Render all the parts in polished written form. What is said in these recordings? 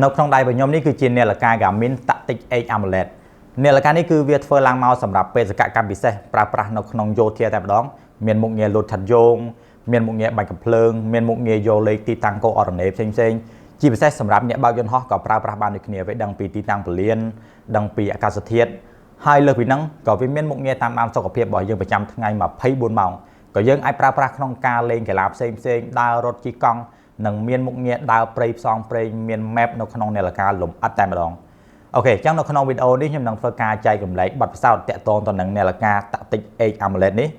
នៅក្នុងដៃរបស់ខ្ញុំនេះគឺជានាឡិកា Garmin Tactic 8 AMOLED នាឡិកានេះគឺវាធ្វើឡើងមកសម្រាប់បេសកកម្មពិសេសប្រើប្រាស់នៅក្នុងយោធាតែម្ដងមានមុខងារលោតឆាត់យោងមានមុខងារបាញ់កាំភ្លើងមានមុខងារយកលេខទីតាំងកូអរ៉ាណេផ្សេងៗជាពិសេសសម្រាប់អ្នកបើកយន្តហោះក៏ប្រើប្រាស់បានដូចគ្នាវាដឹងពីទីតាំងពលានដឹងពីអាកាសធាតុហើយលើសពីហ្នឹងក៏វាមានមុខងារតាមដានសុខភាពរបស់យើងប្រចាំថ្ងៃ24ម៉ោងក៏យើងអាចប្រើប្រាស់ក្នុងការលេងកីឡាផ្សេងៗដើររត់ជិះកង់និងមានមុខងារដើរព្រៃផ្សងព្រេងមាន map នៅក្នុងនាឡិកាលំអិតតែម្ដងអូខេអញ្ចឹងនៅក្នុងវីដេអូនេះខ្ញុំនឹងធ្វើការចែករំលែកបទពិសោធន៍តាក់ទងទៅនឹងនាឡិកា Tactic 8 AMOLED នេះ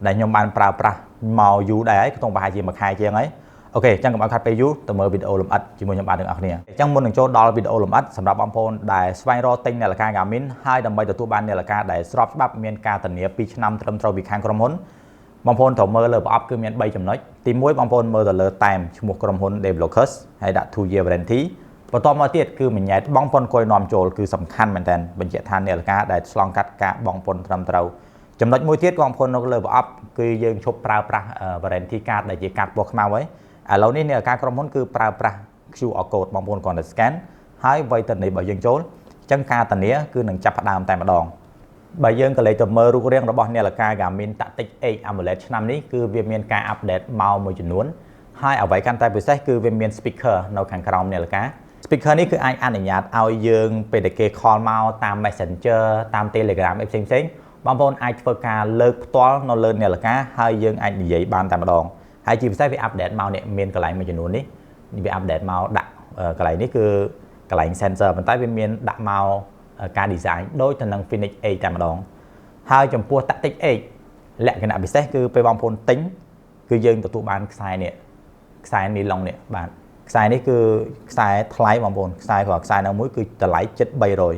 ដែលខ្ញុំបានប្រើប្រាស់មកយូរដែរហើយក្នុងប្រហែលជាមួយខែជាងហើយអូខេអញ្ចឹងកុំឲ្យខាត់ពេលយូរទៅមើលវីដេអូលម្អិតជាមួយខ្ញុំបានទាំងអស់គ្នាអញ្ចឹងមុននឹងចូលដល់វីដេអូលម្អិតសម្រាប់បងប្អូនដែលស្វែងរកទិញនាឡិកា Garmin ហើយដើម្បីទទួលបាននាឡិកាដែលស្របច្បាប់មានការធានា2ឆ្នាំត្រឹមត្រូវពីខាងក្រុមហ៊ុនបងប្អូនត្រូវមើលលើប្រអប់គឺមាន3ចំណុចទី1បងប្អូនមើលទៅលើតែមឈ្មោះក្រុមហ៊ុន Developers ហើយដាក់ 2 year warranty បន្ទាប់មកទៀតគឺមញ៉ែតបងប្អូនគួយនាំចូលគឺសំខាន់មែនតើបញ្ជាក់ថានាឡិកាដែលឆ្លងកាត់ការបងប្អូនត្រឹមត្រូវចំណុចមួយទៀតបងប្អូននៅលើប្រអប់គឺយើងឈប់ប្រើប្រាស់ warranty card ដែលជាកាតពណ៌ខ្មៅហើយឥឡូវនេះនាឡិកាក្រុមហ៊ុនគឺប្រើប្រាស់ QR code បងប្អូនគ្រាន់តែ scan ហើយវៃទៅនៃរបស់យើងចូលអញ្ចឹងការធានាគឺនឹងចាប់ផ្ដើមតែម្ដងបើយើងក៏លេខទៅមើលរូបរាងរបស់នាឡិកា Garmin Tactic 8 AMOLED ឆ្នាំនេះគឺវាមានការអាប់ដេតមកមួយចំនួនហើយអ្វីកាន់តែពិសេសគឺវាមាន speaker នៅខាងក្រោមនាឡិកា speaker នេះគឺអាចអនុញ្ញាតឲ្យយើងពេលដែលគេ call មកតាម Messenger តាម Telegram អីផ្សេងៗបងប្អូនអាចធ្វើការលើកផ្ទាល់នៅលើនាឡិកាហើយយើងអាចនិយាយបានតែម្ដងហើយជាពិសេសវាអាប់ដេតមកនេះមានកន្លែងមួយចំនួននេះវាអាប់ដេតមកដាក់កន្លែងនេះគឺកន្លែង sensor ប៉ុន្តែវាមានដាក់មកការ design ដូចទៅនឹង Phoenix 8តែម្ដងហើយចំពោះ Tactic 8លក្ខណៈពិសេសគឺពេលបងប្អូនទិញគឺយើងទទួលបានខ្សែនេះខ្សែនីឡុងនេះបាទខ្សែនេះគឺខ្សែថ្លៃបងប្អូនខ្សែគ្រាន់ខ្សែនៅមួយគឺតម្លៃជិត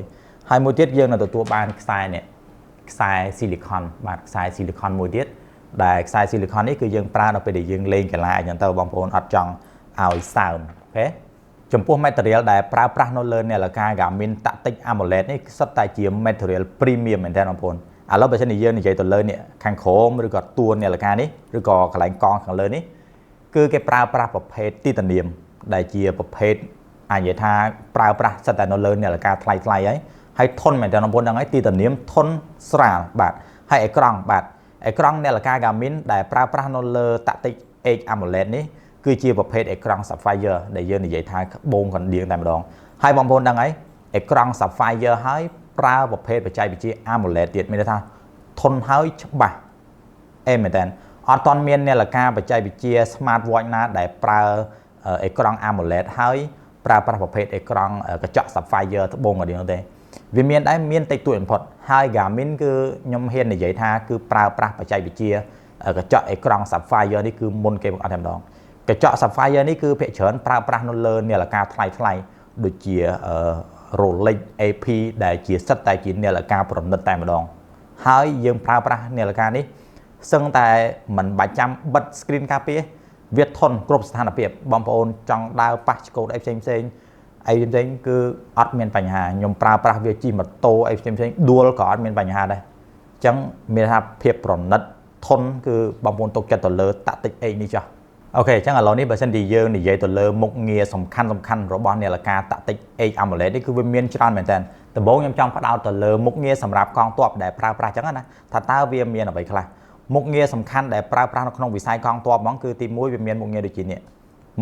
300ហើយមួយទៀតយើងនឹងទទួលបានខ្សែនេះខ្សែ silicon បាទខ្សែ silicon មួយទៀតដែលខ្សែ silicon នេះគឺយើងប្រើនៅពេលដែលយើងលេងកីឡាអញ្ចឹងទៅបងប្អូនអត់ចង់ឲ្យសើមអូខេចំពោះ material ដែលប្រើប្រាស់នៅលើនាឡិកា Garmin Tactic AMOLED នេះសុទ្ធតែជា material premium មែនតើបងប្អូនឥឡូវបើសិនជាយើងនិយាយទៅលើនេះខាងក្រោមឬក៏តួនាឡិកានេះឬក៏កន្លែងកងខាងលើនេះគឺគេប្រើប្រាស់ប្រភេទ titanium ដែលជាប្រភេទអាចនិយាយថាប្រើប្រាស់សិតតែនៅលើនាឡិកាថ្លៃហើយធន់មែនតើបងប្អូនហ្នឹងហើយ titanium ធន់ស្រាលបាទហើយអេក្រង់បាទអេក្រង់នាឡិកា Garmin ដែលប្រើប្រាស់នៅលើ Tactic 8 AMOLED នេះគឺជាប្រភេទអេក្រង់ Sapphire ដែលយើងនិយាយថាក្បូងកណ្ដៀងតែម្ដងហើយបងប្អូនដឹងហើយអេក្រង់ Sapphire ហើយប្រើប្រភេទបច្ចេកវិទ្យា AMOLED ទៀតមានន័យថាធន់ហើយច្បាស់មែនតើអត់ទាន់មាននាឡិកាបច្ចេកវិទ្យា Smart Watch ណាដែលប្រើអេក្រង់ AMOLED ហើយប្រើប្រាស់ប្រភេទអេក្រង់កញ្ចក់ Sapphire ត្បូងកណ្ដៀងទេវាមានដែរមានតិចតួចបំផុតហើយ Garmin គឺខ្ញុំហ៊ាននិយាយថាគឺប្រើប្រាស់បច្ចេកវិទ្យាកញ្ចក់អេក្រង់ Sapphire នេះគឺមុនគេបង្អត់តែម្ដងកញ្ចក់ Sapphire នេះគឺភាគច្រើនប្រើប្រាស់នៅលើនាឡិកាថ្លៃដូចជា Rolex AP ដែលជាសិតតែជានាឡិកាប្រណិតតែម្ដងហើយយើងប្រើប្រាស់នាឡិកានេះសឹងតែមិនបាច់ចាំបិទ screen ការពារវាធន់គ្រប់ស្ថានភាពបងប្អូនចង់ដើរប៉ះឆ្កូតអីផ្សេងគឺអត់មានបញ្ហាខ្ញុំប្រើប្រាស់វាជិះម៉ូតូអីផ្សេងដួលក៏អត់មានបញ្ហាដែរអញ្ចឹងមានថាភាពប្រណិតធន់គឺបងប្អូនទុកចិត្តទៅលើ Tactic 8នេះចុះអូខេអញ្ចឹងឥឡូវនេះបើសិនជាយើងនិយាយទៅលើមុខងារសំខាន់របស់នាឡិកា Tactic 8 AMOLED នេះគឺវាមានច្រើនមែនតើដំបូងខ្ញុំចង់ផ្ដោតទៅលើមុខងារសម្រាប់កងទ័ពដែលប្រើប្រាស់អញ្ចឹងណាថាតើវាមានអ្វីខ្លះមុខងារសំខាន់ដែលប្រើប្រាស់នៅក្នុងវិស័យកងទ័ពហ្មងគឺទី1វាមានមុខងារដូចជានេះ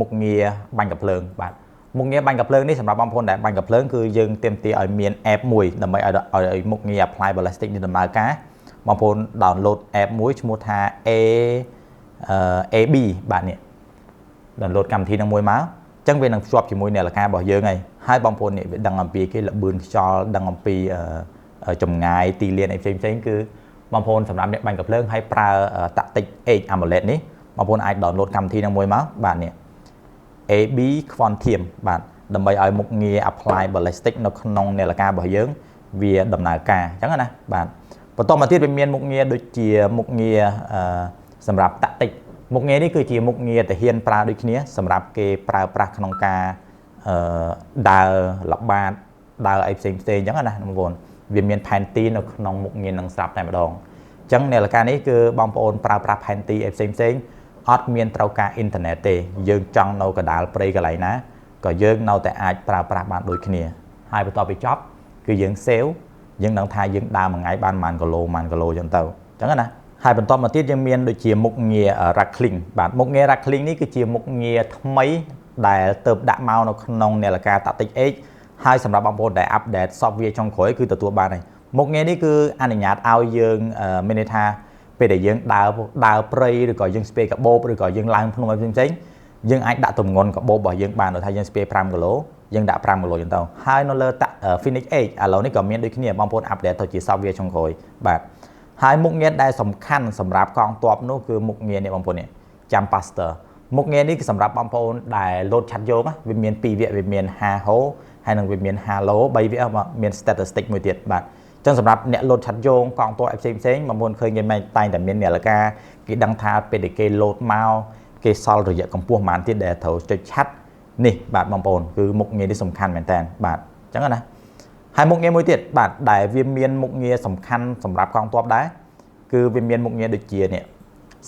មុខងារបាញ់កាភ្លើងបាទមុខងារបាញ់កាភ្លើងនេះសម្រាប់បងប្អូនដែលបាញ់កាភ្លើងគឺយើងទាមទារឲ្យមាន app មួយដើម្បីឲ្យមុខងារ apply ballistic នេះដំណើរការបងប្អូន download app មួយឈ្មោះថា AB បាទនេះ download កម្មវិធីនឹងមួយមកអញ្ចឹងវានឹងភ្ជាប់ជាមួយនាឡិការបស់យើងហើយបងប្អូននេះវាដឹងអំពីគេលបឿនខ្យល់ដឹងអំពីចម្ងាយទីលានអីផ្សេងគឺបងប្អូនសម្រាប់អ្នកបាញ់កាភ្លើងហើយប្រើ Tactic 8 AMOLED នេះបងប្អូនអាច download កម្មវិធីនឹងមួយមកបាទនេះ AB Quantium បាទដើម្បីឲ្យមុខងារ apply ballistic នៅក្នុងនាឡិការបស់យើងវាដំណើរការអញ្ចឹងណាបាទបន្តមកទៀតវាមានមុខងារដូចជាមុខងារសម្រាប់ Tactic មុខងារនេះគឺជាមុខងារទាហានប្រើដូចគ្នាសម្រាប់គេប្រើប្រាស់ក្នុងការដើរល្បាតដើរអីផ្សេងអញ្ចឹងណាបងប្អូនវាមានផែនទីនៅក្នុងមុខងារនឹងស្រាប់តែម្ដងអញ្ចឹងនាឡិកានេះគឺបងប្អូនប្រើប្រាស់ផែនទីអីផ្សេងអត់មានត្រូវការអ៊ីនធឺណិតទេយើងចង់នៅកណ្ដាលព្រៃកន្លែងណា ក៏យើងនៅតែអាចប្រើប្រាស់បានដូចគ្នាហើយបន្ទាប់ពីចប់គឺយើង save យើងដឹងថាយើងដើរមួយថ្ងៃបានប៉ុន្មានគីឡូចឹងទៅអញ្ចឹងណាហើយបន្តមកទៀតយើងមានដូចជាមុខងារ Rackling បាទមុខងារ Rackling នេះគឺជាមុខងារថ្មីដែលទៅដាក់មកនៅក្នុងនាឡិកា Tactic 8ហើយសម្រាប់បងប្អូនដែល update software ចុងក្រោយគឺទទួលបានហើយមុខងារនេះគឺអនុញ្ញាតឲ្យយើងមានន័យថាពេលដែលយើងដើរព្រៃឬក៏យើងស្ពេកាបូបឬក៏យើងឡើងភ្នំផ្សេងៗយើងអាចដាក់ទម្ងន់កាបូបរបស់យើងបានដូចថាយើងស្ពេ5គីឡូយើងដាក់5គីឡូចឹងទៅហើយនៅលើ Phoenix 8ឥឡូវនេះក៏មានដូចគ្នាបងប្អូន update ទៅជា software ចុងក្រោយបាទហើយមុខងារដែលសំខាន់សម្រាប់កងទ័ពនោះគឺមុខងារនេះបងប្អូននេះ Jump Master មុខងារនេះគឺសម្រាប់បងប្អូនដែលលោតឆាត់យកវាមាន2វគ្គវាមាន5ហូហើយនឹងវាមាន5ឡូ3វគ្គមាន statistic មួយទៀតបាទអញ្ចឹងសម្រាប់អ្នកលោតឆាត់យោងកងទ័ពផ្សេងបងប្អូនឃើញគេតែងតែមាននាឡិកាគេដឹងថាពេលដែលគេលោតមកគេសល់រយៈកម្ពស់ប៉ុន្មានទៀតដែលត្រូវចុចឆាត់នេះបាទបងប្អូនគឺមុខងារនេះសំខាន់មែនតើបាទអញ្ចឹងណាហើយមុខងារមួយទៀតបាទដែលវាមានមុខងារសំខាន់សម្រាប់កងទ័ពដែរគឺវាមានមុខងារដូចជានេះ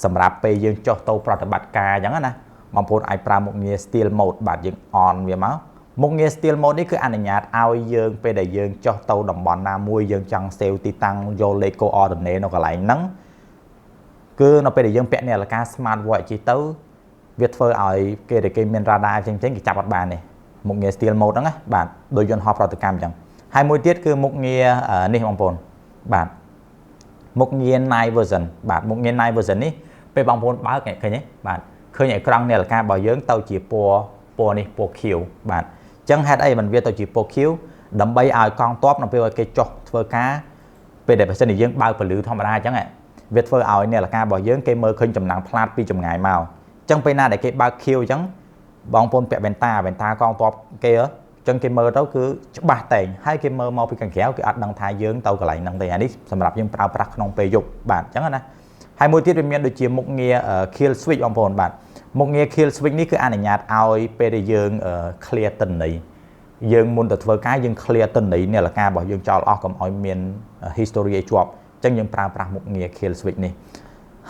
សម្រាប់ពេលយើងចុះទៅប្រតិបត្តិការអញ្ចឹងណាបងប្អូនអាចប្រើមុខងារ Stealth Mode បាទយើង on វាមកមុខងារ Stealth Mode នេះគឺអនុញ្ញាតឲ្យយើងពេលដែលយើងចុះទៅតំបន់ណាមួយយើងចង់ save ទីតាំងយកលេខ coordinate នៅកន្លែងហ្នឹងគឺនៅពេលដែលយើងពាក់នាឡិកា Smart Watch ជិះទៅវាធ្វើឲ្យគេមាន radar ផ្សេងៗគេចាប់អត់បានទេមុខងារ Stealth Mode ហ្នឹងណាបាទដូចយន្តហោះប្រតិកម្មអញ្ចឹងហើយមួយទៀតគឺមុខងារនេះបងប្អូនបាទមុខងារ Night Version បាទមុខងារ Night Version នេះពេលបងប្អូនបើកឃើញទេបាទឃើញអេក្រង់នាឡិការបស់យើងទៅជាពណ៌នេះពណ៌ខៀវបាទអញ្ចឹងហេតុអីមិនវាទៅជាពណ៌ខៀវដើម្បីឲ្យកងទ័ពនៅពេលគេចុះធ្វើការពេលដែលបើសិនជាយើងបើកពលឺធម្មតាអញ្ចឹងវាធ្វើឲ្យនាឡិការបស់យើងគេមើលឃើញចំណាំងផ្លាតពីចម្ងាយមកអញ្ចឹងពេលណាដែលគេបើកខៀវអញ្ចឹងបងប្អូនពាក់វ៉ែនតាកងទ័ពគេអញ្ចឹងគេមើលទៅគឺច្បាស់តែងហើយគេមើលមកពីខាងក្រៅគេអត់ដឹងថាយើងទៅកន្លែងហ្នឹងទេអានេះសម្រាប់យើងប្រើប្រាស់ក្នុងពេលយប់បាទអញ្ចឹងណាហើយមួយទៀតវាមានដូចជាមុខងារ Kill Switch បងប្អូនបាទមុខងារ Kill Switch នេះគឺអនុញ្ញាតឲ្យពេលដែលយើង clear ទិន្នន័យយើងមុនទៅធ្វើការយើង clear ទិន្នន័យនាឡិការបស់យើងចោលអស់កុំឲ្យមាន history ឲ្យជាប់អញ្ចឹងយើងប្រើប្រាស់មុខងារ Kill Switch នេះ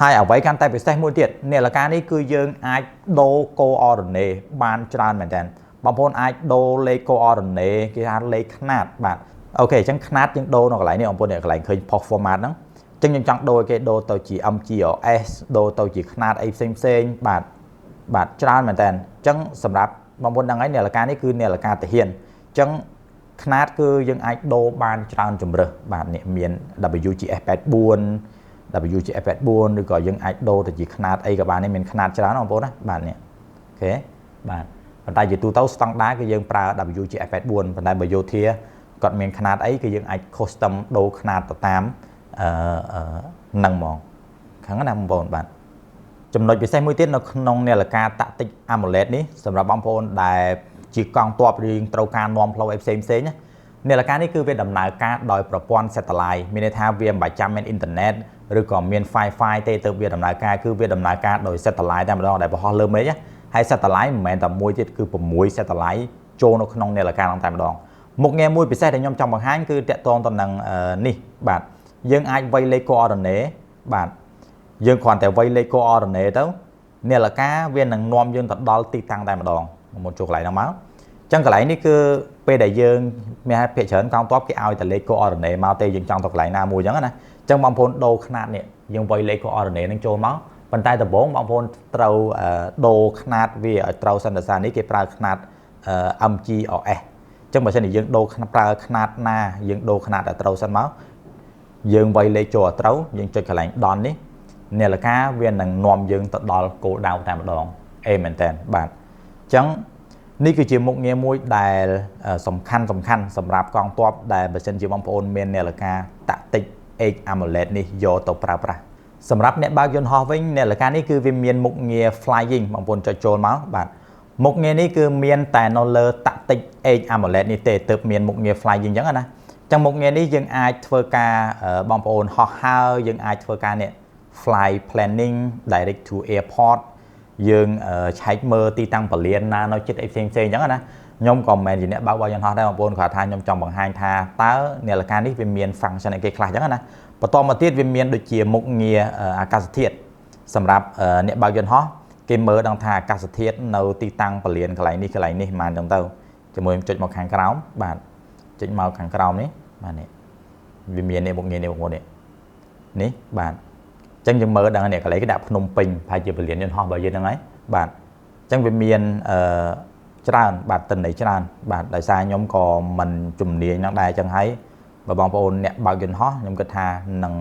ហើយអ្វីកាន់តែពិសេសមួយទៀតនាឡិកានេះគឺយើងអាចដូរ coordinate បានច្រើនមែនតើបងប្អូនអាចដូរលេខ coordinate គេហៅលេខខ្នាតបាទអូខេអញ្ចឹងខ្នាតយើងដូរនៅកន្លែងនេះបងប្អូនកន្លែងឃើញ post format ហ្នឹងអញ្ចឹងយើងចង់ដូរគេដូរទៅជា MGLS ដូរទៅជាខ្នាតអីផ្សេងបាទច្រើនមែនតើអញ្ចឹងសម្រាប់បងប្អូនដឹងហើយនាឡិកានេះគឺនាឡិកាទាហានអញ្ចឹងខ្នាតគឺយើងអាចដូរបានច្រើនជម្រើសបាទនេះមាន WGS84 WGS84 ឬក៏យើងអាចដូរទៅជាខ្នាតអីក៏បាននេះមានខ្នាតច្រើនបងប្អូនណាបាទនេះអូខេបាទប៉ុន្តែជាទូទៅស្តង់ដារគឺយើងប្រើ WGS84 ប៉ុន្តែបើយោធាគាត់មានខ្នាតអីគឺយើងអាច custom ដូរខ្នាតទៅតាមហ្នឹងហ្មងខាងណាបងប្អូនបាទចំណុចពិសេសមួយទៀតនៅក្នុងនាឡិកា Tactic AMOLED នេះសម្រាប់បងប្អូនដែលជាកងទ័ពឬត្រូវការនាំផ្លូវអីផ្សេងណានាឡិកានេះគឺវាដំណើរការដោយប្រព័ន្ធ satellite មានន័យថាវាមិនបាច់ចាំមានអ៊ីនធឺណិតឬក៏មាន Wi-Fi ទេទៅវាដំណើរការគឺវាដំណើរការដោយ satellite តែម្ដងដែលបោះលើមេឃហើយ satellite មិនមែនតែមួយទៀតគឺ6 satellite ចូលនៅក្នុងនាឡិកាហ្នឹងតែម្ដងមុខងារមួយពិសេសដែលខ្ញុំចង់បង្ហាញគឺតាក់ទងទៅនឹងនេះបាទយើងអាចវាយលេខ coordinate បាទយើងគ្រាន់តែវាយលេខ coordinate ទៅនាឡិកាវានឹងនាំយើងទៅដល់ទីតាំងតែម្ដងមកចូលកន្លែងហ្នឹងមកចឹងកន្លែងនេះគឺពេលដែលយើងមានភាគច្រើនកងទ័ពគេឲ្យតែលេខ coordinate មកទេយើងចង់ទៅកន្លែងណាមួយចឹងណាចឹងបងប្អូនដូរខ្នាតនេះយើងវាយលេខ coordinate នឹងចូលមកប៉ុន្តែដំបូងបងប្អូនត្រូវដូរខ្នាតវាឲ្យត្រូវសន្និសីទនេះគេប្រើខ្នាត MGLS ចឹងបើសិនជាយើងដូរប្រើខ្នាតណាយើងដូរខ្នាតឲ្យត្រូវសិនមកយើងវាយលេខចូលឲ្យត្រូវយើងចុចកន្លែង done នេះនាឡិកាវានឹងនាំយើងទៅដល់គោលដៅតែម្ដងមែនតើបាទអញ្ចឹងនេះគឺជាមុខងារមួយដែលសំខាន់សម្រាប់កងទ័ពដែលបើសិនជាបងប្អូនមាននាឡិកា Tactic 8 AMOLED នេះយកទៅប្រើប្រាស់សម្រាប់អ្នកបើកយន្តហោះវិញនាឡិកានេះគឺវាមានមុខងារ flying បងប្អូនចុចចូលមកបាទមុខងារនេះគឺមានតែនៅលើ Tactic 8 AMOLED នេះទេទើបមានមុខងារ flying អញ្ចឹងណាអញ្ចឹងមុខងារនេះយើងអាចធ្វើការបងប្អូនហោះហើរយើងអាចធ្វើការនេះ fly planning direct to airport យើងឆែកមើលទីតាំងពលានណានៅចិត្តអីផ្សេងអញ្ចឹងណាខ្ញុំក៏មិនមែនជាអ្នកបើកបរយន្តហោះដែរបងប្អូនគាត់ថាខ្ញុំចង់បង្ហាញថាតើនាឡិកានេះវាមាន function អីគេខ្លះអញ្ចឹងណាបន្តមកទៀតវាមានដូចជាមុខងារអាកាសធាតុសម្រាប់អ្នកបើកយន្តហោះគេ គេមើលដល់ថាអាកាសធាតុនៅទីតាំងពលានកន្លែងនេះមិនចឹងទៅជាមួយចុចមកខាងក្រោមបាទចុចមកខាងក្រោមនេះបាទនេះវាមាននេះមុខងារនេះបងប្អូននេះបាទអញ្ចឹងយើងមើលដល់នេះកន្លែងគេដាក់ភ្នំពេញប្រហែលជាពលានយន្តហោះរបស់យើងហ្នឹងហើយបាទអញ្ចឹងវាមានច្រើនបាទតិន័យច្រើនបាទដោយសារខ្ញុំក៏មិនជំនាញហ្នឹងដែរអញ្ចឹងហើយបើបងប្អូនអ្នកបើកយន្តហោះខ្ញុំគិតថានឹង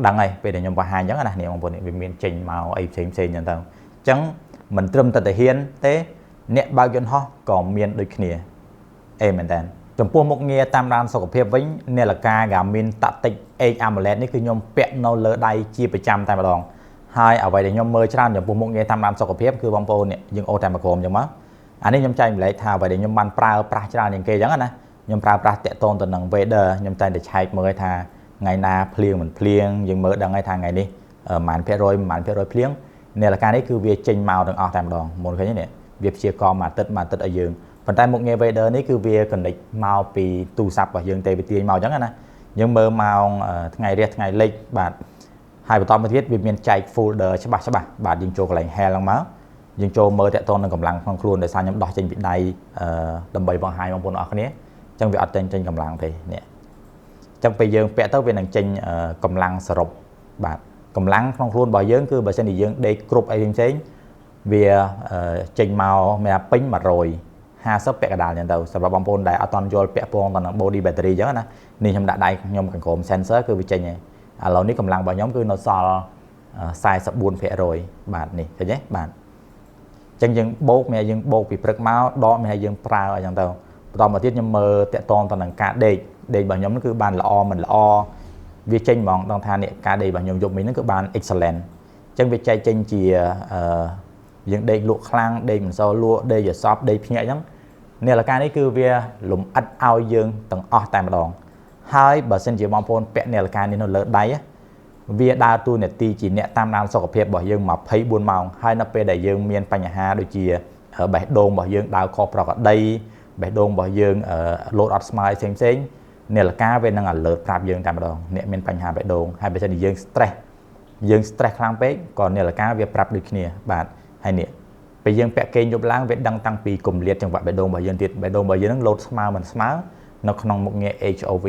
ដឹងហើយពេលដែលខ្ញុំបង្ហាញអញ្ចឹងណានេះបងប្អូនវាមានចេញមកអីផ្សេងអញ្ចឹងទៅអញ្ចឹងមិនត្រឹមតែទាហានទេអ្នកបើកយន្តហោះក៏មានដូចគ្នាអេមែនតើចំពោះមុខងារតាមដានសុខភាពវិញនាឡិកា Garmin Tactic Edge AMOLED នេះគឺខ្ញុំពាក់នៅលើដៃជាប្រចាំតែម្ដងហើយអ្វីដែលខ្ញុំមើលច្រើនចំពោះមុខងារតាមដានសុខភាពគឺបងប្អូននេះយើងអូសតែមកក្រុមអញ្ចឹងមកអានេះខ្ញុំចែកម្លែកថាអ្វីដែលខ្ញុំបានប្រើប្រាស់ច្រើនជាងគេអញ្ចឹងណាខ្ញុំប្រើប្រាស់តាក់ទងទៅនឹង weather ខ្ញុំតែតែឆែកមើលថាថ្ងៃណាភ្លៀងមិនភ្លៀងយើងមើលដឹងហើយថាថ្ងៃនេះប្រហែលភាគរយភ្លៀងនាឡិកានេះគឺវាចេញមកទាំងអស់តែម្ដងមុនឃើញទេនេះវាព្យាករណ៍មួយអាទិត្យឲ្យយើងប៉ុន្តែមុខងារ weather នេះគឺវា connect មកពីទូរស័ព្ទរបស់យើងទេវាទាញមកអញ្ចឹងណាយើងមើលម៉ោងថ្ងៃរះថ្ងៃលិចបាទហើយបន្តមកទៀតវាមានចែក folder ច្បាស់បាទយើងចូលកន្លែង hell ឡើងមកយើងចូលមើលតាក់ទងនឹងកម្លាំងក្នុងខ្លួនដោយសារខ្ញុំដោះចេញពីដៃដើម្បីបង្ហាញបងប្អូនអរគ្នាអញ្ចឹងវាអត់ចេញកម្លាំងទេនេះអញ្ចឹងពេលយើងពាក់ទៅវានឹងចេញកម្លាំងសរុបបាទកម្លាំងក្នុងខ្លួនរបស់យើងគឺបើសិនជាយើងដេកគ្រប់អីផ្សេងវាចេញមកមានពេញ150ពាក់កណ្ដាលអញ្ចឹងទៅសម្រាប់បងប្អូនដែលអត់តន់យល់ពាក់ព័ន្ធទៅនឹង body battery អញ្ចឹងណានេះខ្ញុំដាក់ដៃខ្ញុំខាងក្រោម sensor គឺវាចេញហើយឥឡូវនេះកម្លាំងរបស់ខ្ញុំគឺនៅសល់44%បាទនេះឃើញទេបាទអញ្ចឹងយើងបូកមានយើងបូកពីព្រឹកមកដកមានយើងប្រើអញ្ចឹងទៅបន្តមកទៀតខ្ញុំមើលតាក់ទងទៅនឹងការដេករបស់ខ្ញុំគឺបានល្អមិនល្អវាចេញហ្មងដល់ថានេះការដេករបស់ខ្ញុំយប់មិញហ្នឹងគឺបាន excellent អញ្ចឹងវាចែកចេញជាយើងដេកលក់ខ្លាំងដេកមិនសូវលក់ដេកយសពដេកភ្ញាក់អញ្ចឹងនាឡិកានេះគឺវាលំអិតឲ្យយើងទាំងអស់តែម្ដងហើយបើសិនជាបងប្អូនពាក់នាឡិកានេះនៅលើដៃវាដើរតួនាទីជាអ្នកតាមដានសុខភាពរបស់យើង24ម៉ោងហើយនៅពេលដែលយើងមានបញ្ហាដូចជាបេះដូងរបស់យើងដើរខុសប្រក្រតីបេះដូងរបស់យើងលោតអត់ស្មើផ្សេងនាឡិកាវានឹង alert ប្រាប់យើងតែម្ដងអ្នកមានបញ្ហាបេះដូងហើយបើសិនជាយើង stress ខ្លាំងពេកក៏នាឡិកាវាប្រាប់ដូចគ្នាបាទហើយនេះពេលយើងពាក់គេងយប់ឡើងវាដឹងតាំងពីគម្លាតចង្វាក់បេះដូងរបស់យើងទៀតបេះដូងរបស់យើងនឹងលោតស្មើមិនស្មើនៅក្នុងមុខងារ HOV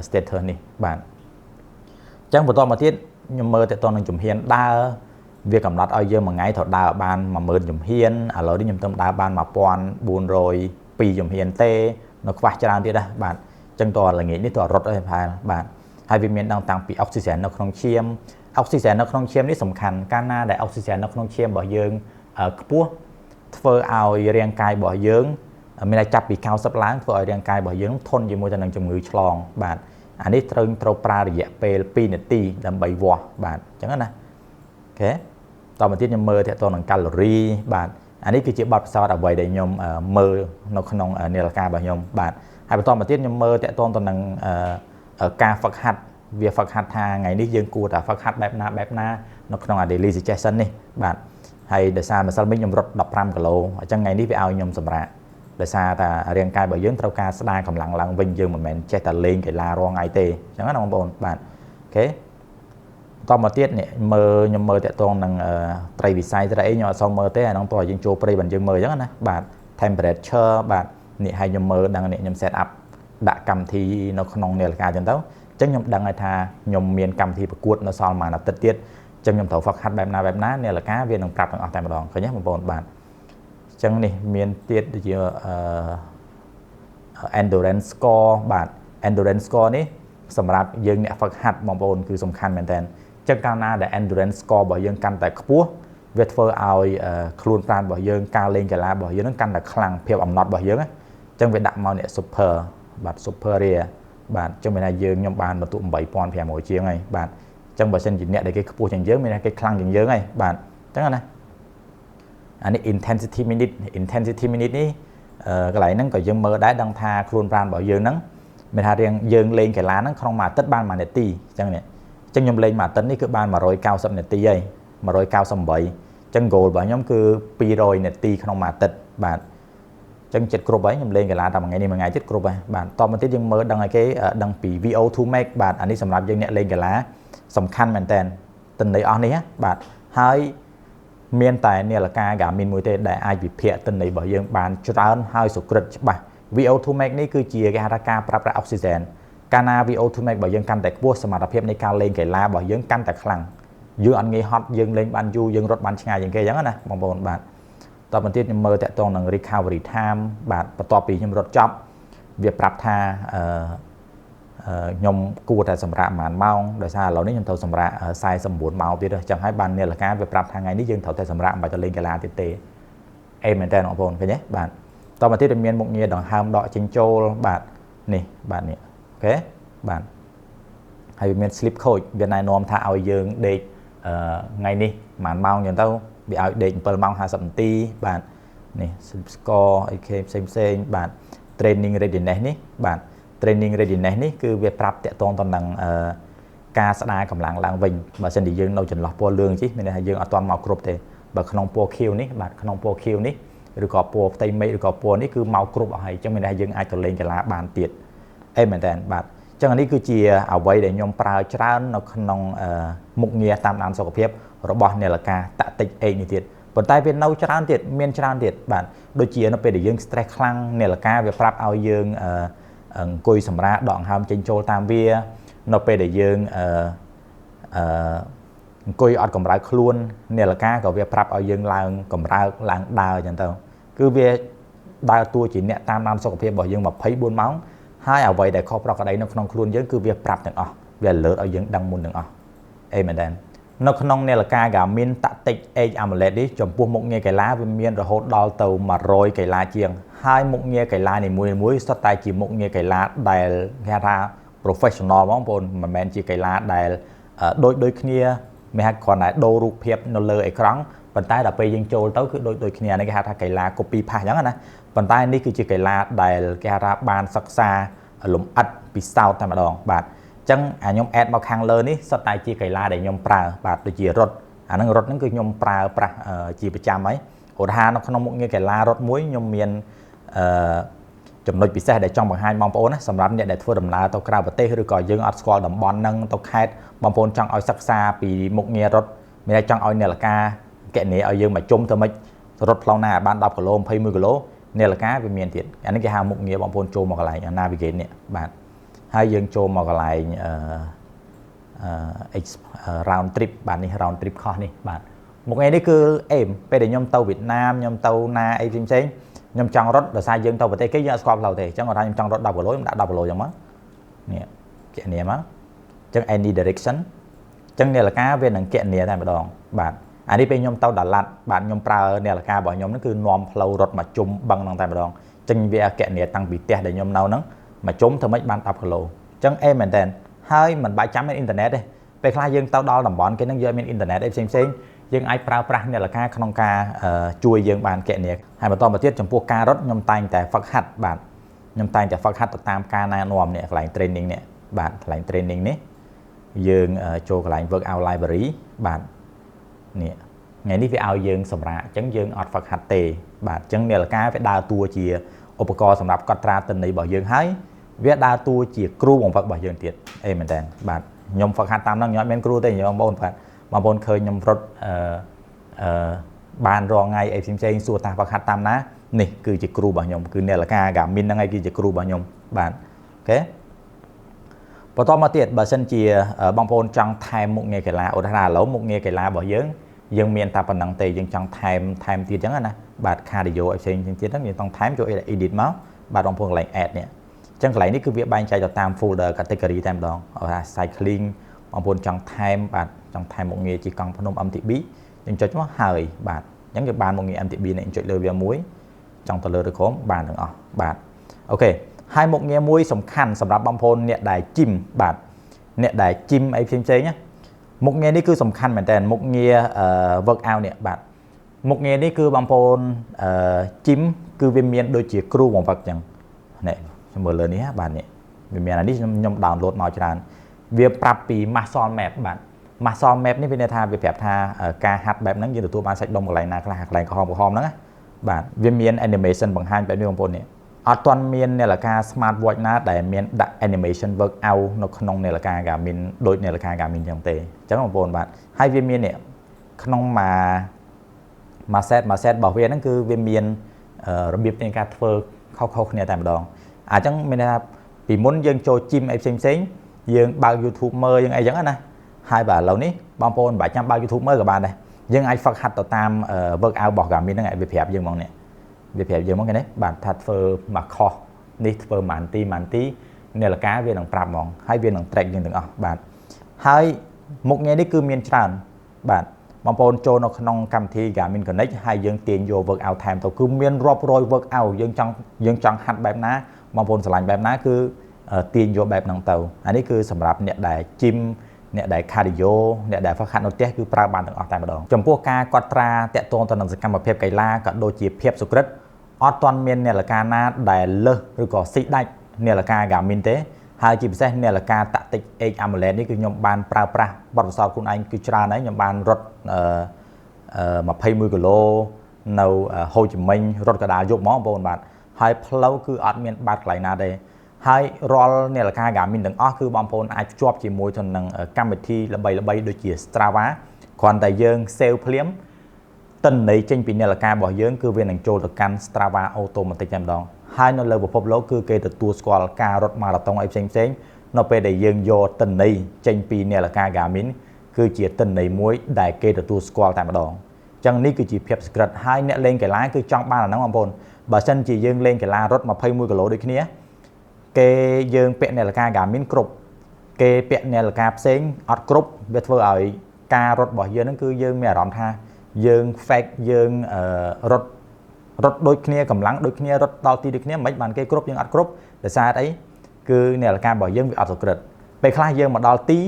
status នេះបាទអញ្ចឹងបន្តមកទៀតខ្ញុំមើលតើតនឹងជំហានដើរវាកំណត់ឲ្យយើងមួយថ្ងៃត្រូវដើរបាន10000ជំហានឥឡូវនេះខ្ញុំទៅដើរបាន1402ជំហានទេនៅខ្វះច្រើនទៀតណាបាទអញ្ចឹងតរល្ងាចនេះតររត់ឲ្យផែលបាទហើយវាមានដឹងតាំងពីអុកស៊ីហ្សែននៅក្នុងឈាមអុកស៊ីហ្សែននៅក្នុងឈាមនេះសំខាន់កាលណាដែលអុកស៊ីហ្សែននៅក្នុងឈាមរបស់យើងខ្ពស់ធ្វើឲ្យរាងកាយរបស់យើងមានតែចាប់ពី90ឡើងធ្វើឲ្យរាងកាយរបស់យើងធន់ជាមួយទៅនឹងជំងឺឆ្លងបាទអានេះត្រូវប្រើរយៈពេល2នាទីដើម្បីវាស់បាទអញ្ចឹងណាអូខេតមកទៀតខ្ញុំមើលតទៅនឹងកាឡូរីបាទអានេះគឺជាបទពិសោធន៍អ្វីដែលខ្ញុំមើលនៅក្នុងនាឡិការបស់ខ្ញុំបាទហើយបន្តមកទៀតខ្ញុំមើលតទៅនឹងការហ្វឹកហាត់វាហ្វឹកហាត់ថាថ្ងៃនេះយើងគួរតែហ្វឹកហាត់បែបណានៅក្នុង daily suggestion នេះបាទហើយដោយសារម្សិលមិញខ្ញុំរត់15គីឡូអញ្ចឹងថ្ងៃនេះវាឲ្យខ្ញុំសម្រាកដោយសារតែរាងកាយរបស់យើងត្រូវការស្ដារកម្លាំងឡើងវិញយើងមិនមែនចេះតែលេងកីឡារាល់ថ្ងៃទេអញ្ចឹងណាបងប្អូនបាទអូខេតមកទៀតនេះខ្ញុំមើលតាក់ទងនឹងត្រីវិស័យត្រីអីខ្ញុំអត់សូវមើលទេអានោះតើយើងចូលព្រៃបានយើងមើលអញ្ចឹងណាបាទ temperature បាទនេះឲ្យខ្ញុំមើលដឹងនេះខ្ញុំ set up ដាក់កម្មវិធីនៅក្នុងនាឡិកាអញ្ចឹងទៅអញ្ចឹងខ្ញុំដឹងហើយថាខ្ញុំមានកម្មវិធីប្រកួតនៅសល់មួយអាទិត្យទៀតអញ្ចឹងខ្ញុំត្រូវហ្វឹកហាត់បែបណានាឡិកាវានឹងប្រាប់ទាំងអស់តែម្ដងឃើញទេបងប្អូនបាទអញ្ចឹងនេះមានទៀតដូចជាendurance score បាទ endurance score នេះសម្រាប់យើងអ្នកហ្វឹកហាត់បងប្អូនគឺសំខាន់មែនតើអញ្ចឹងកាលណាដែល endurance score របស់យើងកាន់តែខ្ពស់វាធ្វើឲ្យខ្លួនប្រាណរបស់យើងការលេងកីឡារបស់យើងនឹងកាន់តែខ្លាំងភាពអំណត់របស់យើងអញ្ចឹងវាដាក់មកអ្នក super បាទ superior បាទអញ្ចឹងមានថាខ្ញុំបានបន្ទុក8500ជាងហើយបាទអញ្ចឹងបើសិនជាអ្នកដែលគេខ្ពស់ជាងយើងមានថាគេខ្លាំងជាងយើងហើយបាទអញ្ចឹងណាអានេះ intensity minute នេះកន្លែងហ្នឹងក៏យើងមើលដែរដឹងថាខ្លួនប្រាណរបស់យើងហ្នឹងមានថាយើងលេងកីឡាហ្នឹងក្នុងមួយអាទិត្យបាន1នាទីអញ្ចឹងនេះអញ្ចឹងខ្ញុំលេងមួយអាទិត្យនេះគឺបាន190នាទីហើយ198អញ្ចឹង goal របស់ខ្ញុំគឺ200នាទីក្នុងមួយអាទិត្យបាទអញ្ចឹងចិត្តគ្រប់ហើយខ្ញុំលេងកីឡាតែមួយថ្ងៃនេះមួយថ្ងៃទៀតគ្រប់ហើយបាទតមកទៀតយើងមើលដឹងឲ្យគេដឹងពី VO2 max បាទអានេះសម្រាប់យើងអ្នកលេងកីឡាសំខាន់មែនតើទិន្នន័យអស់នេះបាទហើយ miền tại nè là ca gà miền mũi tây đại ai bị phệ tên này bởi dương bàn trán hai số cực bạc VO2 max này cứ chia cái hạt ca prap oxygen cana VO2 max bởi dương căn tại quốc sầm mặt phép này cao lên cái la bởi dương căn tại khăng dương anh nghe hot dương lên ban du dương rốt ban ngay dương kia giống nè mong bồn bạnต่อมาที่ยมมือแต่ตรงหนัง recovery time บาดต่อปียมรถจ็อบเวียปรับท่ายมกูแต่สำราญหมานเมาโดยซาเราเนี่ยยมเท่าสำราญทรายสมบูรณ์เมาที่เด้อจังให้บันเนี่ยละการเวียปรับทางไงนี่ยังเท่าแต่สำราญไปจะเล่นกีฬาติเตะเอ็มเหมือนแต่ของผมเป็นไงบาดต่อมาที่เมียนมุกเงียดองฮามดอกจิงโจบาดนี่บาดเนี่ยโอเคบาดให้เมียน sleep coach เวียนนายนอมท่าเอาเยิงเด็กไงนี่หมานเมาอย่างเท่าbị ao định per mong 50 tí bạn này score AK xem bạn training readiness ní bạn training readiness ní cứ việcปรับแต่ตรงตำแหน่งการแสดงกำลังแรงวิ่งแบบเช่นที่ยืนเราจนหลอกปัวเรื่องจีไม่ได้ยืนเอาตอนเมาครบแต่แบบขนมปัวคิวนี้แบบขนมปัวคิวนี้หรือก็ปัวไตเมย์หรือก็ปัวนี้คือเมาครบอะไรจังไม่ได้ยืนไอตัวเล่นกันละบานเตียดเอ็มเหมือนกันแบบจังอันนี้คือเจียเอาไว้đểยมปลาชราเราขนมมุกเงียตามน้ำสกปรกเราบอกเนี่ยละกาตะติเองนี่เตียดบนใต้เป็นเน่าชราเตียดเมียนชราเตียดแบบโดยเจียเราเป็นเดี๋ยวยืนสเตรคลังเนี่ยละกาเวียปรับเอายืนกุยสำราดองหามจิงโจตามเวียเราเป็นเดี๋ยวยืนกุยอดกำไรคล้วนเนี่ยละกาก็เวียปรับเอายืนลางกำไรลางดาวอย่างเต่าคือเวียดาวตัวจีเนี่ยตามน้ำสกปรกบอกยืนแบบไพ่บุญเมาให้เอาไว้แต่ครอบครัวกระไดนกนองคล้วนยืนคือเวียปรับอย่างอ๋อเวียเลิศเอายืนดังมุนอย่างอ๋อเอ้เหมือนเดิมนกนองเนี่ยละกากับมินตะติกเออามเลดดิจมพวกมุกเงี้ยไก่ล้าเป็นเมียนระหดดอลเตามาโรยไก่ล้าเจียงให้มุกเงี้ยไก่ล้าในมุ้ยสไตล์จีมุกเงี้ยไก่ล้าได้แค่ท่า professional มองบนมันแมนจีไก่ล้าได้โดยเนี้ยไม่ให้ก่อนไหนโดรูปเพียบนเลยไอ้ครั้งปัจจัยดับไปยังโจลเต้าคือโดยเนี้ยในแค่ท่าไก่ล้า copy ผ่านยังนะปัจจัยนี่คือจีไก่ล้าได้แค่ท่าบานศักษาหลุมอัดปีเศร้าแต่มาดองบาดจังยมแอดมาคังเลยนี่สไตล์จีไก่ล้าได้ยมปลาบาดโดยจีรถนั่งรถนั่นคือยมปลาจีประจำไหมโอทานขนมมุกเงี้ยไก่ล้ารถมุ้ยยมเมียนจำนวนพิเศษได้จ้องบางไฮมองโป้นะสำหรับเนี่ยได้ทั่วดำนาตัวกราวประเทศหรือก่อยังอัดสกอร์ดำบอลนั่งตัวแคดบางโป้จังเอาซักซาปีมุกเงี้ยรถไม่ได้จังเอาเนี่ยละกาแกะเนี่ยเอายังมาจุ่มเธอไม่รถพลาวนาบ้านดับกิโลพายมือกิโลเนี่ยละกาเป็นเมียนเถียนอันนี้ก็หามุกเงี้ยบางโป้โจมอะไรนาวิเกตเนี่ยบ้านให้ยังโจมอะไรround trip บ้านนี้ round trip ข้อนี่บ้านมุกเงี้ยนี่คือเอ็มไปเดี๋ยวยมเตาเวียดนามยมเตานาไอ้จริงยมจังรถโดยสายยังเท่าประเทศก็ยังสกอตเราเถอะจังหวะยมจังรถดับกว่าโลยดับกว่าโลยังมั้งเนี่ยแกะเนี่ยมั้งจัง any direction จังเนี่ยละกาเวียนหนังแกะเนี่ยแต่มาดองบาทอันนี้เป็นยมเตาดัดลัดบาทยมปลาเนี่ยละกาบอกยมนั่นคือนอมเรารถมาจุ่มบังนั่งแต่มาดองจังเวียแกะเนี่ยตั้งปีเตะเดี๋ยวยมเนานั่งมาจุ่มเท่าไม่บานดับกว่าโลจังเอ็มเหมือนเดิมให้มันใบจ้ำในอินเทอร์เน็ตเลยไปคลายยังเตาดอลดับบอลกันนั่งเยอะในอินเทอร์เน็ตได้เซ็งยังไอ้ปลาเนี่ยละกาขนมกาช่วยยังบานแกะเนี่ยให้มาตอนประเทศจำพวกการถยมตังแต่ฟักหัดบาทยมตังแต่ฟักหัดตามการนานวมเนี่ยหลายเทรนนิ่งเนี่ยบาทหลายเทรนนิ่งนี้ยังโชว์หลายเวิร์กเอาไลบรารีบาทเนี่ยไงนี่ไปเอายังสำราจังยังอดฟักหัดเตะบาทจังเนี่ยละกาไปดาวตัวเชียอุปกรณ์สำหรับกัตราตันในบ่อยังให้เวียดาวตัวเชียครูของฟักบ่อยังเตียดเอเหมือนกันบาทยมฟักหัดตามนั่งย้อนเป็นครูแต่ยมบนฟักมาบนเคยยมรถบานรองไงไอ้สิมเซงสัวตาประคัดตามนะนี่คือจิครูบางยมคือเนี่ยละกากับมินนั่งไงคือจิครูบางยมบานโอเคพอต่อมาเตียดบาเซนเจียบางโพนจังไทม์มุกเงยไก่ลาโอทาราแล้วมุกเงยไก่ลาบ่เยอะยังเมียนตาปนังเตยังจังไทม์เตียดจังนะบาดคาร์ดิโอไอ้เซงเตียดทั้งนี้ต้องไทม์โจเอดิทมั้งบาดบางโพนไหลแอดเนี่ยจังไหลนี่คือเวียบายใจจะตามโฟลเดอร์คัตเกอรี่ตามดองไซคลิงบางโพนจังไทม์บาดจังไทม์มุกเงยจีกังพนมอัมติบียังจดว่าหายบาดยังเก็บบานมุกเงยอัมติบีเนี่ยจดเลยเวียมุ้ยจังตะเลยโค้งบานถึงอ๋อบาดโอเคให้มุกเงยมุ้ยสำคัญสำหรับบางโพนเนี่ยได้จิ้มบาดเนี่ยได้จิ้มไอ้เพียงเจเนี่ยมุกเงี้ยนี่คือสำคัญเหมือนกันมุกเงี้ยเวิร์กเอาเนี่ยบาดมุกเงี้ยนี่คือบางโพนจิ้มคือเวียนเมียนโดยจีครูของฝักจังเนี่ยเมื่อเลยนี้บาดเนี่ยเวียนเมียนอันนี้ยมดาวน์โหลดมาจากนั้นเวียปรับปีมาซอนแมปบาดมาซอนแมปนี่เป็นในทางเวียแบบทางการหัดแบบนั้นยืนตัวมาใส่ดมอะไรนะกระหักแรงกระหอบกระหอมนั่นบาดเวียนเมียนแอนิเมชันบางฮันแบบนี้บางโพนเนี่ยอัตอนเมียนเนี่ยละการสมาร์ทวอทนะแต่เมียนดักแอนิเมชันเวิร์กเอานกขนมเนี่ยละการกับมินโดยเนี่ยละการกับมินจังเตจังของโปนบาทให้เวียนเมียนเนี่ยขนมมา มาเซตบอกเวียนั่นคือเวียเมียนระเบียบในการเฟิร์เข้าเนี่ยแต่มาดองอาจจะไม่ได้ปีมุ้นยังโจจิมไอ้เซ็งยังบางยูทูบเมอร์ยังไอ้ยังอันนะhai bà lâu ní bom pôn 700 bao YouTube mới của bạn này nhưng ai phát hạt tàu tam vượt ao bỏ cả mình nó ngại bị phèp dương mong nè bị phèp dương mong cái đấy bản thật phơ mà kho đi phơ màn tí này là cá viên đồng prap mong hai viên đồng trạch nhưng đừng bạn hai một nghe đấy cứ miên tràn bạn bom pôn cho nó non cầm thi cả mình còn đấy hai dương tiền vô vượt ao thèm tàu cứ miên rop rồi vượt ao dương trong hạt bẹp ná bom pôn sờ lạnh bẹp ná cứ tiền vô bẹp nòng tàu anh ấy cứ sầm rạp nhẹ đại chimเนี่ยได้คาร์ดิโอเนี่ยได้ฟักขันโนเตคือปราบานต่างออกแต่มาดองจำพวกการกอตราแต่ตัวตอนนั้นสกัมประเภทไก่ล่าก็โดยจีเพียบสุกฤตออตอนเมียนเนี่ยละการน่าได้เลอหรือก็ซิได้เนี่ยละการกามินเต้หายจีบเส้นเนี่ยละการตัดติเอกอัมเลนนี่คือยมบานปราบบัตรสอบคุณไอ้คือจราไหนยมบานรถมาเพย์มือกิโลเนาโฮจิมินรถกระดาษยกหม้อบนบาทหายเพลาคืออัดเมียนบาดไหลนาเดให้รอลเนี่ยละการกามินต่างคือบอมโพนไอจอบจีมวยทนนังกัมเบทีระบายโดยจีสตราวะก่อนแต่เยิงเซลเพลียมต้นในเจนปีเนี่ยละการบ่อเยิงคือเวียนหนังโจตกันสตราวะออโตมัติจำดองให้นนเลยบุพบโลคือเกตตัวสกอลการรถมาละตรงไอเซงนไปได้เยิงโยต้นในเจนปีเนี่ยละการกามินคือจีต้นในมวยได้เกตตัวสกอลแต่มาดองจังนี้คือจีเพียบสกัดให้เนี่ยเล่นไก่ล้าคือจ้องบ้านน้องบอมโพนบ่เช่นจีเยิงเล่นไก่ล้ารถมาเพย์มือกิโลด้วยขี้เนี้ยเกยืงเปะเนี่ยละการกามินกรุบเกเปะเนี่ยละการเซ็งอัดกรุบเวทเวอร์ไอการรถบ่อยเยอะนั่นคือยืงมีอารมณ์ท่ายืงแฟกยืงรถโดยเนี้ยกำลังโดยเนี้ยรถตอตีโดยเนี้ยไม่มันเกกรุบยืงอัดกรุบแต่ซาไอ้คือเนี่ยละการบ่อยยืงอัดสุกเกิดไปคลายยืงมาดอลตี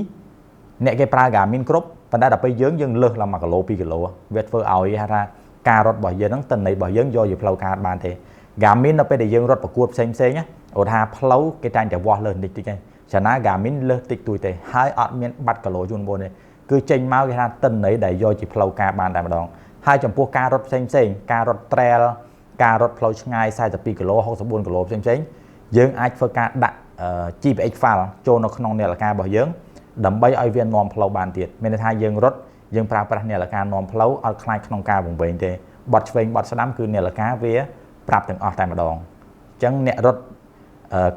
เนี่ยเกปลากามินกรุบปัญหาดับไปยืงเลิกละมากโลปีกิโลเวทเวอร์ไอฮะท่าการรถบ่อยเยอะนั่งตันในบ่อยยืงโยอยู่เพลาการบานเทกามินเราไปได้ยืงรถประกวดเซ็งเนี่ยโอทาเพลาเกจันจะวอลเลยดิจิชนะกามินเลิกติดตุยเตะให้อัดเมียนบัดกะโหลจุนโบเนี่ยคือเจนมาเกจันตันไหนได้ย่อยจีเพลากาบานแต่มาดองให้จำพวกการรถเซ็งการรถเทรลการรถเพลาช่างไงใส่จะปีกะโหล60กะโหลเซ็งยืงไอฟ์เฟอร์การดักGPS ไฟล์โจนขนมเนี่ยละการบ่ยืงดับใบไอเวียนนอมเพลาบานเตียดเมนทายยืงรถยืงปราบเนี่ยละการนอมเพลาเอาคลายขนมกาบุ๋งเบงเตะบัดเฟงบัดสนามคือเนี่ยละการเวียปรับถึงออกแต่มาดองจังเนี่ยรถ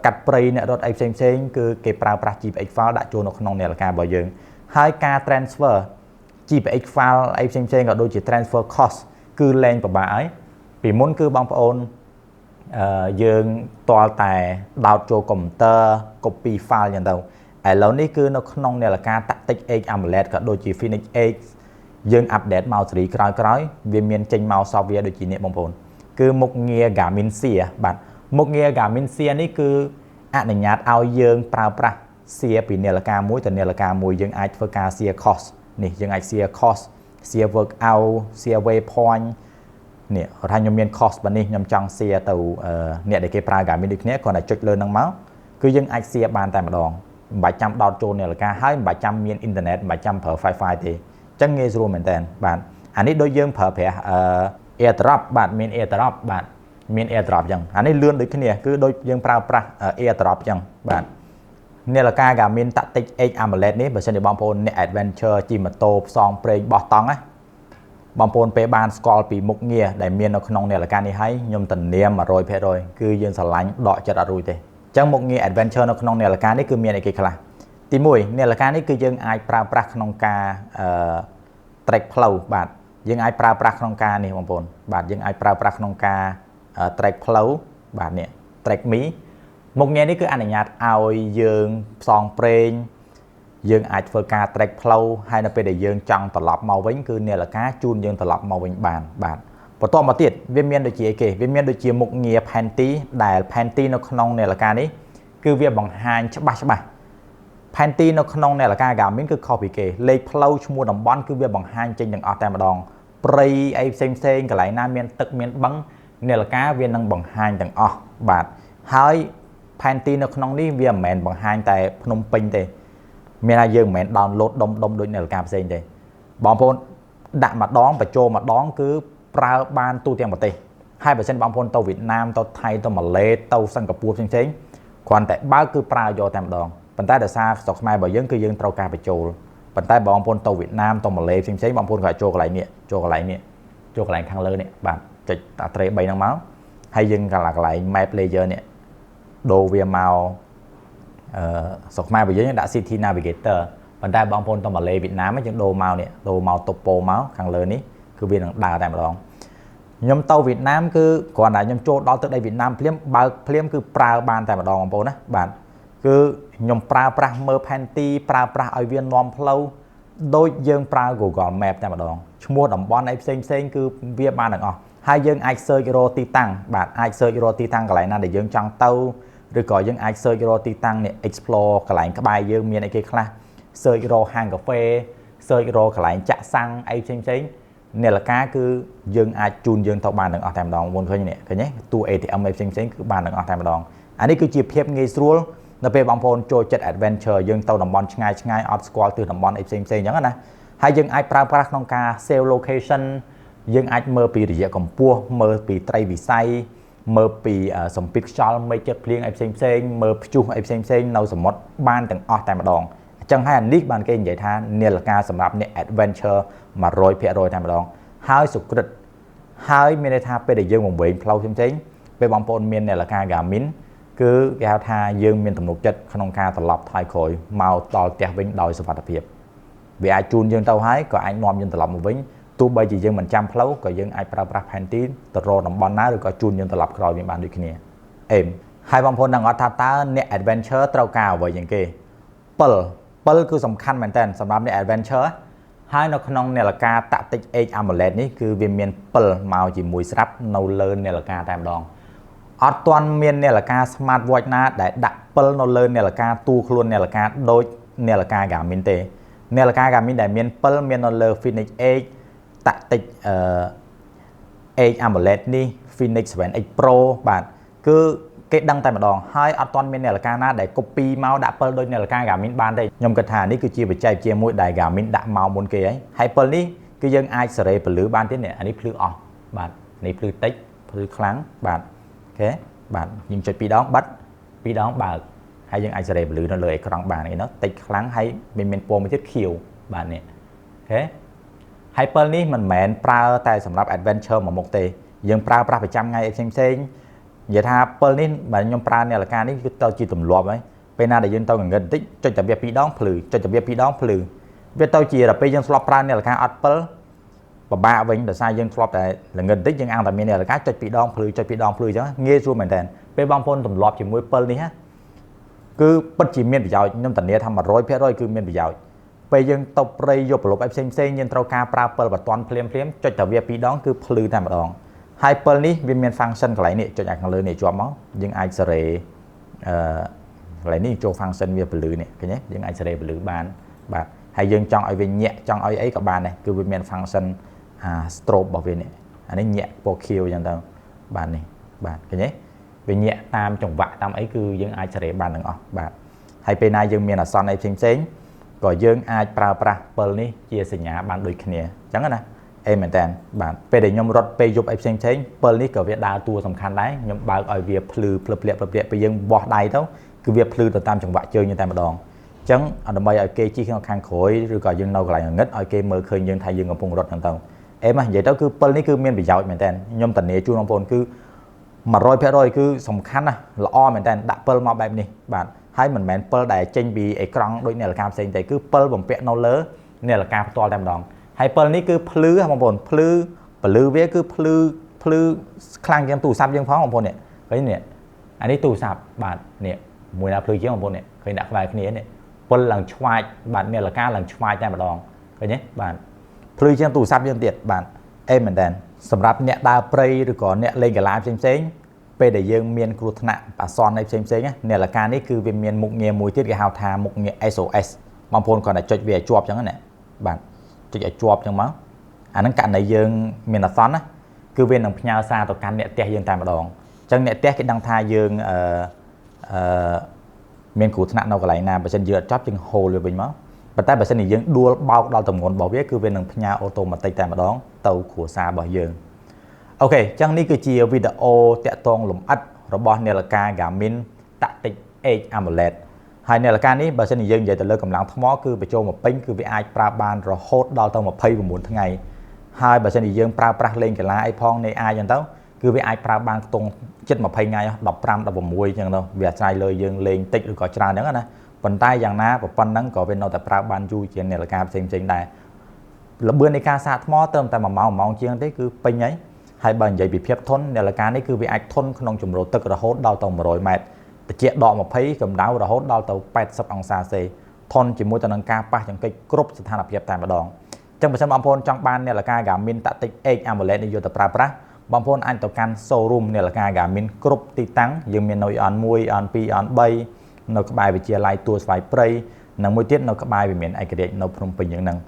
กัดปรีเนี่ยรถไอเซ็งคือเก็บปราบจีบไอฟาล์ดัชโจนขนมเนี่ยละการบ่ยืงให้การ transfer จีบไอฟาล์ไอเซ็งก็โดยจี transfer cost คือแรงประบายปีมุ้นคือบางปอนยืงตัวแต่ดาวโจคอมพิวเตอร์ copy file อย่างเดียวไอ้แล้วนี่คือนขนมเนี่ยละการตัดติ๊กเอ็กอัมเลตก็โดยจี Phoenix X ยืงอัปเดตเมาส์สีกร้อยเวียนเมียนเจงเมาส์ซอฟต์แวร์โดยจีเนี่ยบางปอนคือมุกเงียกามินเซียบัดมุกเงียกามินเซียนี่คืออนุญาตเอาเยิงปราบปราเสียปีเนลกามุ้ยแต่เนลกามุ้ยยังไอเฟอร์กาเซียคอสนี่ยังไอเซียคอสเซียเวิร์กเอาเซียเวย์พอยต์เนี่ยทางยมเมียนคอสบันนี้ยมจังเซียตัวเนี่ยเด็กปรากามินดิกเนี้ยก่อนจะจุดเลินนังเมาส์คือยังไอเซียบานแต่มาดองใบจำดาวโจนเนลกาให้ใบจำเมียนอินเทอร์เน็ตใบจำเผอไฟตีจังเงยรวมเหมือนกันบานอันนี้โดยยังเผอแผลเอตรับบานเมียนเอตรับบานเมียนเอตรับยังอันนี้เลื่อนด้วยขึ้นเนี่ยคือโดยยังปราบเอตรับยังบ้านเนี่ยละการกับเมียนตัดติเอ็กอัมเลตนี้เบอร์เซนต์บอมโพนเนี่ยแอดเวนเจอร์จิมโตซองเปรย์บอตตองนะบอมโพนเปบานสกอลปีมุกเงียได้เมียนขนมเนี่ยละการนี้ให้ยมตันเนียมมาโรยเพโรยคือยืนสลายดอกจัดอรุยเตจังมุกเงียแอดเวนเจอร์ขนมเนี่ยละการนี้คือเมียนไอเกคลาตีมวยเนี่ยละการนี้คือยังไอปราบขนมกาเตรกเพลาบาดยังไอปราบขนมกาเนี่ยบอมโพนบาดยังไอปราบขนมกาเตรกเพลาบาดเนี่ยเตรกมีมุกเงี้ยนี่คืออนุญาตเอายืงซองเปรย์ยืงอาจเฟอร์กาเตรกเพลาให้นับไปได้ยืงจังตลอดมาวิ่งคือเนี่ยละก้าจูนยืงตลอดมาวิ่งบาดพอต่อมาติดเวียนเมียนโดยจีเอเกเวียนเมียนโดยจีมุกเงี้ยแพนตี้ได้แพนตี้นกขนมเนี่ยละก้านี้คือเวียบังฮานฉบับแพนตี้นกขนมเนี่ยละก้ากามิ้นคือคอปีเกเลขเพลาชมัวดำบอลคือเวียบังฮานจริงอย่างออกแต่มาดองเปรย์ไอเซ็งกับไหลน้ำเมียนตึกเมียนบังเนี่ยละก้าเวียนนังบังฮานอย่างออกบาดให้แพนตีนขนมนี้เวียแมนบังฮานแต่พนมปิงเตเมียยืมแมนดาวน์โหลดดมโดยเนี่ยละก้าเซ็งเตบอมพลดักมาดองไปโจมาดองคือปราบานตู้เตียงปฏิให้เปอร์เซ็นต์บอมพลตัวเวียดนามตัวไทยตัวมาเลตัวสิงคโปร์เซ็งควันแต่บ้าคือปลาโยแต่มาดองปัญไตแต่ซาสกสมัยบ่ยังคือยังเตาการไปโจปัญไตบอมพลตัวเวียดนามตัวมาเลเซ็งบอมพลกับโจอะไรเนี่ย ចូលកន្លែងខាងលើនេះបាទចុចតាត្រេ3ហ្នឹងមកហើយយើងកន្លែង map layer នេះដូរវាមកស្រុកខ្មែររបស់យើងដាក់ city navigator ប៉ុន្តែបងប្អូនទៅម៉ាឡេវៀតណាមយើងដូរមកនេះដូរមក topo មកខាងលើនេះគឺវានឹងដើរតែម្ដងខ្ញុំទៅវៀតណាមគឺគ្រាន់តែខ្ញុំចូលដល់ទឹកដីវៀតណាមភ្លាមបើកភ្លាមគឺប្រើបានតែម្ដងបងប្អូនណាបាទគឺខ្ញុំប្រើប្រាស់មើលផែនទីប្រើប្រាស់ឲ្យវានាំផ្លូវដូចយើងប្រើ Google Map តែម្ដងឈ្មោះតំបន់អីផ្សេងគឺវាបានទាំងអស់ហើយយើងអាច search រកទីតាំងបាទអាច search រកទីតាំងកន្លែងណាដែលយើងចង់ទៅឬក៏យើងអាច search រកទីតាំងនេះ explore កន្លែងក្បែរយើងមានអីគេខ្លះ search រកហាងកាហ្វេ search រកកន្លែងចាក់សាំងអីផ្សេងនាឡិកាគឺយើងអាចជូនយើងទៅបានទាំងអស់តែម្ដងមុនឃើញនេះឃើញទេទូ ATM អីផ្សេងគឺបានទាំងអស់តែម្ដងអានេះគឺជាភាពងាយស្រួលនៅពេលបងប្អូនចូលចិត្ត adventure យើងទៅតំបន់ឆ្ងាយអត់ស្គាល់ទិសតំបន់អីផ្សេងអញ្ចឹងណាហើយយើងអាចប្រើប្រាស់ក្នុងការ save location យើងអាចមើលពីរយៈកម្ពស់មើលពីត្រីវិស័យមើលពីសម្ពាធខ្យល់មេឃចិត្តភ្លៀងអីផ្សេងមើលព្យុះអីផ្សេងនៅសមុទ្របានទាំងអស់តែម្ដងអញ្ចឹងហើយអានេះបានគេនិយាយថានាឡិកាសម្រាប់អ្នក adventure 100% តែម្ដងហើយសុក្រិតហើយមានន័យថាពេលដែលយើងវង្វេងផ្លូវផ្សេងពេលបងប្អូនមាននាឡិកា Garmin គឺគេហៅថាយើងមានទំនុកចិត្តក្នុងការត្រឡប់ថយក្រោយមកដល់ផ្ទះវិញដោយសុវត្ថិភាពវាអាចជូនយើងទៅហើយក៏អាចនាំយើងត្រឡប់មកវិញទោះបីជាយើងមិនចាំផ្លូវក៏យើងអាចប្រើប្រាស់ផែនទីទៅរកតំបន់ណាឬក៏ជូនយើងត្រឡប់ក្រោយវិញបានដូចគ្នាអេមហើយបងប្អូននឹងអត់ថាតើអ្នក adventure ត្រូវការអ្វីយ៉ាងគេពិលគឺសំខាន់មែនតើសម្រាប់អ្នក adventure ហើយនៅក្នុងនាឡិកា Tactic Edge AMOLED នេះគឺវាមានពិលមកជាមួយស្រាប់នៅលើនាឡិកាតែម្ដងអត់ទាន់មាននាឡិកា Smart Watch ណាដែលដាក់ពិលនៅលើនាឡិកាទូខ្លួននាឡិកាដូចនាឡិកា Garmin ទេនាឡិកា Garmin ដែលមានពិលមាននៅលើ Phoenix Edge Tactic Edge AMOLED នេះ Phoenix 7X Pro បាទគឺគេដឹងតែម្ដងហើយអត់ទាន់មាននាឡិកាណាដែល copy មកដាក់ពិលដូចនាឡិកា Garmin បានទេខ្ញុំគិតថានេះគឺជាបច្ចេកវិទ្យាមួយដែល Garmin ដាក់មកមុនគេហើយពិលនេះគឺយើងអាចសេរីពលឺបានទៀតនេះអានេះភ្លឺអស់បាទនេះភ្លឺតិចភ្លឺខ្លាំងបាទអូខេបាទយើងចុច2ដងបិទ2ដងបើកហើយយើងអាចសេរីពលឺនៅលើអេក្រង់បាននេះណាតិចខ្លាំងហើយមានពណ៌មួយទៀតខៀវបាទនេះអូខេហើយពិលនេះមិនមែនប្រើតែសម្រាប់ adventure មួយមុខទេយើងប្រើប្រាស់ប្រចាំថ្ងៃផ្សេងនិយាយថាពិលនេះបើខ្ញុំប្រើនាឡិកានេះគឺទៅជាទម្លាប់ហើយពេលណាដែលយើងទៅងងឹតបន្តិចចុចតែវា2ដងភ្លឺចុចតែវា2ដងភ្លឺវាទៅជាដល់ពេលយើងធ្លាប់ប្រើនាឡិកាអត់ពិលពិបាកវិញដោយសារយើងធ្លាប់តែល្ងឹតបន្តិចយើងអាំងតែមាននាឡិកាចុច2ដងភ្លឺចុច2ដងភ្លឺអញ្ចឹងងាយស្រួលមែនតើពេលបងប្អូនទម្លាប់ជាមួយពិលនេះគឺពិតជាមានប្រយោជន៍ខ្ញុំធានាថា 100% គឺមានប្រយោជន៍ពេលយើងទៅព្រៃយកប្រឡប់អីផ្សេងយើងត្រូវការប្រើពិលបតន់ភ្លាមចុចតែវា2ដងគឺភ្លឺតែម្ដងហើយពិលនេះវាមាន function កន្លែងនេះចុចខាងលើនេះជាប់មកយើងអាចសេរីកន្លែងនេះចូល function វាពលឺនេះឃើញទេយើងអាចសេរីពលឺបានបាទហើយយើងចង់ឲ្យវាញាក់ចង់ឲ្យអីក៏បានដែរគឺវាមាន function strobe របស់វានេះអានេះញាក់ពណ៌ខៀវអញ្ចឹងទៅបាទនេះបាទឃើញទេវាញាក់តាមចង្វាក់តាមអីគឺយើងអាចសេរីបានទាំងអស់បាទហើយពេលណាយើងមានអាសន្នអីផ្សេងក៏យើងអាចប្រើប្រាស់ពិលនេះជាសញ្ញាបានដូចគ្នាអញ្ចឹងណាអេមែនតើបាទពេលដែលខ្ញុំរត់ពេលយប់អីផ្សេងពិលនេះក៏វាដើរតួសំខាន់ដែរខ្ញុំបើកឲ្យវាភ្លឺភ្លឹបភ្លាក់ពេលយើងបោះដៃទៅគឺវាភ្លឺទៅតាមចង្វាក់ជើងយើងតែម្ដងអញ្ចឹងដើម្បីឲ្យគេជិះខាងក្រោយឬក៏យើងនៅកន្លែងងឹតឲ្យគេមើលឃើញយើងថាយើងកំពុងរត់ហ្នឹងទៅអេមកនិយាយទៅគឺពិលនេះគឺមានប្រយោជន៍មែនតើខ្ញុំធានាជូនបងប្អូនគឺ 100% គឺសំខាន់ណាស់ល្អមែនតើដាក់ពិលមកបែបនេះបាទហើយមិនមែនពិលដែលចេញពីអេក្រង់ដូចនាឡិកាផ្សេងទេគឺពិលបំពាក់នៅលើនាឡិកាផ្ទាល់តែម្ដងហើយពិលនេះគឺភ្លឺបងប្អូនភ្លឺពលឺវាគឺភ្លឺខ្លាំងជាងទូរស័ព្ទយើងផងបងប្អូននេះឃើញនេះអានេះទូរស័ព្ទបាទនេះមួយណាភ្លឺជាងបងប្អូននេះឃើញដាក់ក្បែរគ្នានេះពិលឡើងឆ្វាចបាទនាឡិកាឡើងឆ្វាចតែម្ដងឃើញទេបាទភ្លឺជាងទូរស័ព្ទយើងទៀតបាទអេមែនតើសម្រាប់អ្នកដើរព្រៃឬក៏អ្នកលេងកីឡាផ្សេងពេលដែលយើងមានគ្រោះថ្នាក់អាសន្នអីផ្សេងនាឡិកានេះគឺវាមានមុខងារមួយទៀតគេហៅថាមុខងារ SOS បងប្អូនគាត់តែចុចវាឲ្យជាប់អញ្ចឹងណាបាទចុចឲ្យជាប់អញ្ចឹងមកអាហ្នឹងករណីយើងមានអាសន្នណាគឺវានឹងផ្ញើសារទៅកាន់អ្នកផ្ទះយើងតែម្ដងអញ្ចឹងអ្នកផ្ទះគេដឹងថាយើងមានគ្រោះថ្នាក់នៅកន្លែងណាបើមិនយើងអត់ចប់យើងហូលវាវិញមកប៉ុន្តែបើមិនយើងដួលបោកដល់ទម្ងន់របស់វាគឺវានឹងផ្ញើអូតូម៉ាទិកតែម្ដងទៅគ្រួសាររបស់យើងអូខេអញ្ចឹងនេះគឺជាវីដេអូតាក់ទងលម្អិតរបស់នាឡិកា Garmin Tactic Edge AMOLED ហើយនាឡិកានេះបើមិនយើងនិយាយទៅលើកម្លាំងថ្មគឺបញ្ចូលមកពេញគឺវាអាចប្រើបានរហូតដល់ទៅ29ថ្ងៃ ហើយបើសិនជាយើងប្រើប្រាស់លេងកីឡាអីផងនៃអាចចឹងទៅគឺវាអាចប្រើបានខ្ទង់ចិត្ត20ថ្ងៃ15 16ចឹងទៅវាអាស្រ័យលើយើងលេងតិចឬក៏ច្រើនហ្នឹងណាប៉ុន្តែយ៉ាងណាប៉ុណ្ណឹងក៏វានៅតែប្រើបានយូរជាងនាឡិកាផ្សេងដែរល្បឿននៃការសាកថ្មត្រឹមតែ1ម៉ោងជាងទេគឺពេញហើយបើនិយាយពីភាពធន់នាឡិកានេះគឺវាអាចធន់ក្នុងជម្រៅទឹករហូតដល់ទៅ100ម៉ែត្រត្រជាក់ដក20កម្ដៅរហូតដល់ទៅ80អង្សាសេធន់ជាមួយទៅនឹងការប៉ះចង្កេះគ្រប់ស្ថានភាពតែម្ដងចឹងបើសិនបងប្អូនចង់បាននាឡិកា Garmin Tactic Edge AMOLED នេះយកទៅប្រើប្រាស់បងប្អូនអាចទៅកាន់ showroom នាឡិកា Garmin គ្រប់ទីតាំងយើងមាននៅ EON 1 EON 2 EON 3នៅក្បែរវិទ្យាល័យទួលស្វាយព្រៃនិងមួយទៀតនៅក្បែរវិមានឯករាជ្យនៅភ្នំពេញយ៉ាងហ្នឹង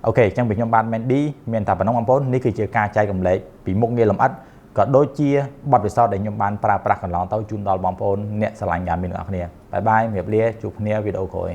អូខេអញ្ចឹងពីខ្ញុំបាទ Mandy មានតែប៉ុណ្ណឹងបងប្អូននេះគឺជាការចែករំលែកពីមុខងារលម្អិតក៏ដូចជាបទពិសោធន៍ដែលខ្ញុំបានប្រើប្រាស់កន្លងទៅជូនដល់បងប្អូនអ្នកស្រឡាញ់ Garmin ទាំងអស់គ្នាបាយបាយជម្រាបលាជួបគ្នាវីដេអូក្រោយ